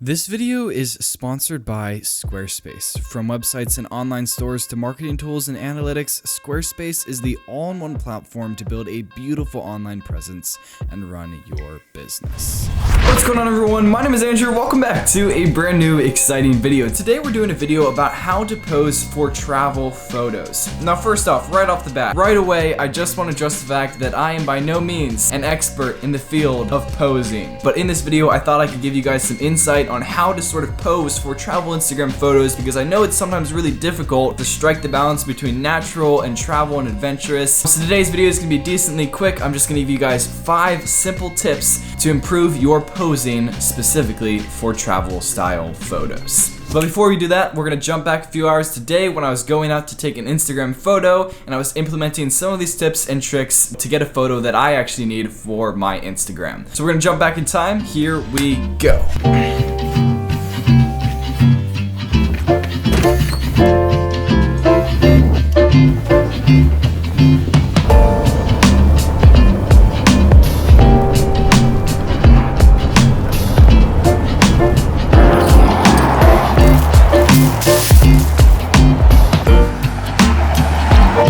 This video is sponsored by Squarespace. From websites and online stores to marketing tools and analytics, Squarespace is the all-in-one platform to build a beautiful online presence and run your business. What's going on, everyone? My name is Andrew. Welcome back to a brand new exciting video. Today we're doing a video about how to pose for travel photos. Now first off, right off the bat, right away, I just want to address the fact that I am by no means an expert in the field of posing. But in this video, I thought I could give you guys some insight on how to sort of pose for travel Instagram photos, because I know it's sometimes really difficult to strike the balance between natural and travel and adventurous. So today's video is going to be decently quick. I'm just going to give you guys 5 simple tips to improve your posing specifically for travel style photos. But before we do that, we're going to jump back a few hours today when I was going out to take an Instagram photo and I was implementing some of these tips and tricks to get a photo that I actually need for my Instagram. So we're going to jump back in time. Here we go.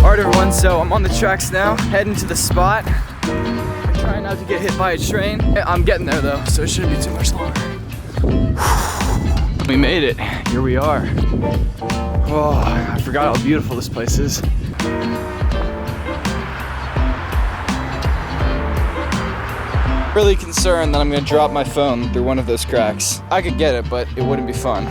Alright everyone, so I'm on the tracks now, heading to the spot. Trying not to get hit by a train. I'm getting there though, so it shouldn't be too much longer. We made it. Here we are. Oh, I forgot how beautiful this place is. Really concerned that I'm gonna drop my phone through one of those cracks. I could get it, but it wouldn't be fun.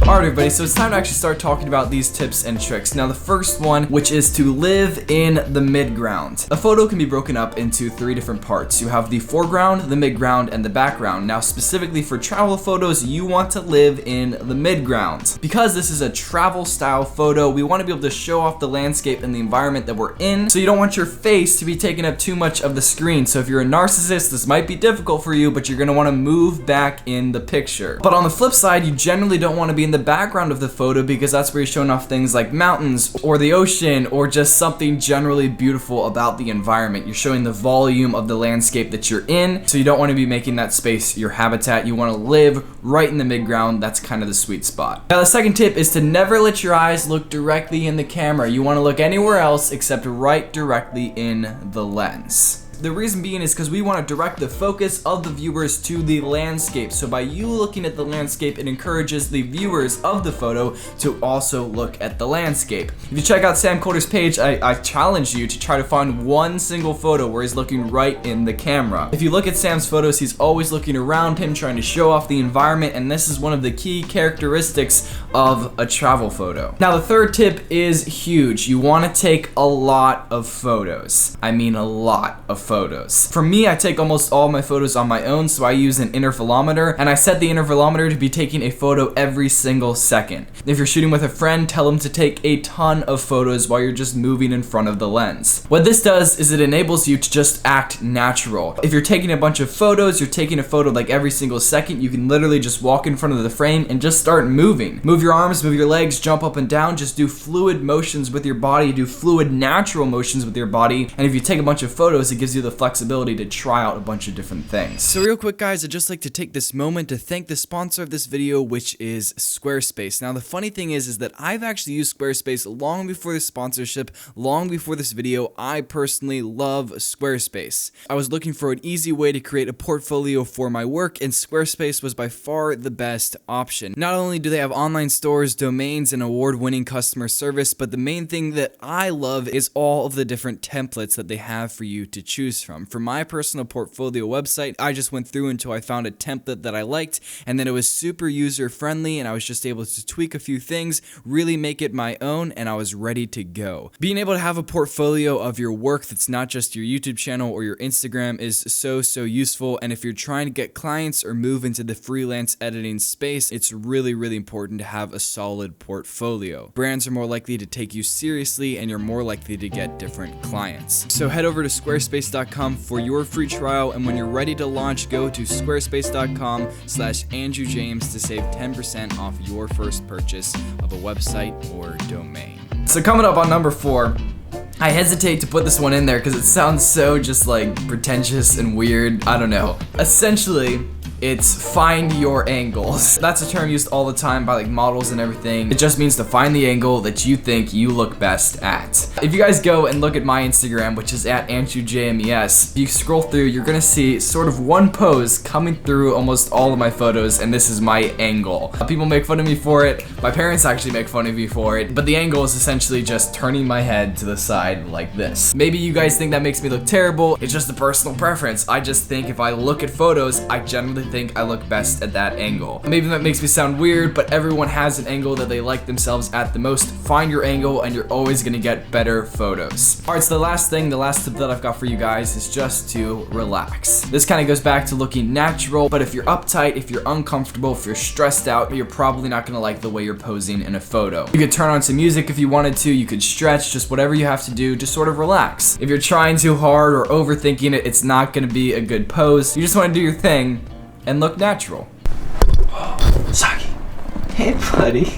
Alright everybody, so it's time to actually start talking about these tips and tricks. Now the first one, which is to live in the midground. A photo can be broken up into 3 different parts. You have the foreground, the midground, and the background. Now specifically for travel photos, you want to live in the midground. Because this is a travel style photo, we want to be able to show off the landscape and the environment that we're in, so you don't want your face to be taking up too much of the screen. So if you're a narcissist, this might be difficult for you, but you're going to want to move back in the picture. But on the flip side, you generally don't want to be in the background of the photo, because that's where you're showing off things like mountains or the ocean or just something generally beautiful about the environment. You're showing the volume of the landscape that you're in, so you don't want to be making that space your habitat. You want to live right in the midground. That's kind of the sweet spot. Now the second tip is to never let your eyes look directly in the camera. You want to look anywhere else except right directly in the lens. The reason being is because we want to direct the focus of the viewers to the landscape. So by you looking at the landscape, it encourages the viewers of the photo to also look at the landscape. If you check out Sam Coulter's page, I challenge you to try to find one single photo where he's looking right in the camera. If you look at Sam's photos, he's always looking around him, trying to show off the environment, and this is one of the key characteristics of a travel photo. Now the third tip is huge. You want to take a lot of photos. I mean a lot of photos. For me, I take almost all my photos on my own, so I use an intervalometer, and I set the intervalometer to be taking a photo every single second. If you're shooting with a friend, tell them to take a ton of photos while you're just moving in front of the lens. What this does is it enables you to just act natural. If you're taking a bunch of photos, you're taking a photo like every single second, you can literally just walk in front of the frame and just start moving. Move your arms, move your legs, jump up and down, just do fluid motions with your body, do fluid natural motions with your body, and if you take a bunch of photos, it gives you the flexibility to try out a bunch of different things. So real quick guys, I'd just like to take this moment to thank the sponsor of this video, which is Squarespace. Now the funny thing is that I've actually used Squarespace long before this sponsorship, long before this video. I personally love Squarespace. I was looking for an easy way to create a portfolio for my work, and Squarespace was by far the best option. Not only do they have online stores, domains, and award-winning customer service, but the main thing that I love is all of the different templates that they have for you to choose from. For my personal portfolio website, I just went through until I found a template that I liked, and then it was super user-friendly, and I was just able to tweak a few things, really make it my own, and I was ready to go. Being able to have a portfolio of your work that's not just your YouTube channel or your Instagram is so useful, and if you're trying to get clients or move into the freelance editing space, it's really important to have a solid portfolio. Brands are more likely to take you seriously, and you're more likely to get different clients. So head over to squarespace.com squarespace.com for your free trial, and when you're ready to launch, go to squarespace.com/AndrewJames to save 10% off your first purchase of a website or domain. So coming up on number 4, I hesitate to put this one in there because it sounds so just like pretentious and weird. I don't know. Essentially, it's find your angles. That's a term used all the time by like models and everything. It just means to find the angle that you think you look best at. If you guys go and look at my Instagram, which is at AndrewJames, if you scroll through, you're gonna see sort of one pose coming through almost all of my photos, and this is my angle. People make fun of me for it. My parents actually make fun of me for it, but the angle is essentially just turning my head to the side like this. Maybe you guys think that makes me look terrible. It's just a personal preference. I just think if I look at photos, I generally think I look best at that angle. Maybe that makes me sound weird, but everyone has an angle that they like themselves at the most. Find your angle and you're always gonna get better photos. Alright, so the last tip that I've got for you guys is just to relax. This kind of goes back to looking natural, but if you're uptight, if you're uncomfortable, if you're stressed out, you're probably not gonna like the way you're posing in a photo. You could turn on some music if you wanted to, you could stretch, just whatever you have to do, just sort of relax. If you're trying too hard or overthinking it, it's not gonna be a good pose. You just wanna do your thing and look natural. Saki. Hey, buddy.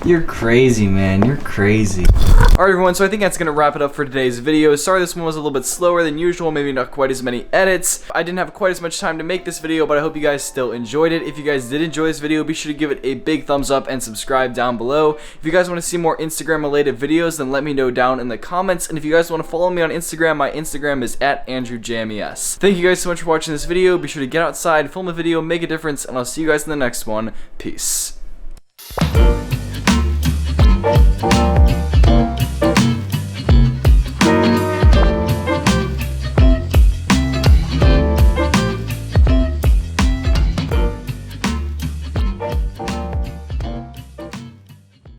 You're crazy, man. You're crazy. Alright everyone, so I think that's going to wrap it up for today's video. Sorry this one was a little bit slower than usual, maybe not quite as many edits. I didn't have quite as much time to make this video, but I hope you guys still enjoyed it. If you guys did enjoy this video, be sure to give it a big thumbs up and subscribe down below. If you guys want to see more Instagram related videos, then let me know down in the comments. And if you guys want to follow me on Instagram, my Instagram is at AndrewJames. Thank you guys so much for watching this video. Be sure to get outside, film a video, make a difference, and I'll see you guys in the next one. Peace.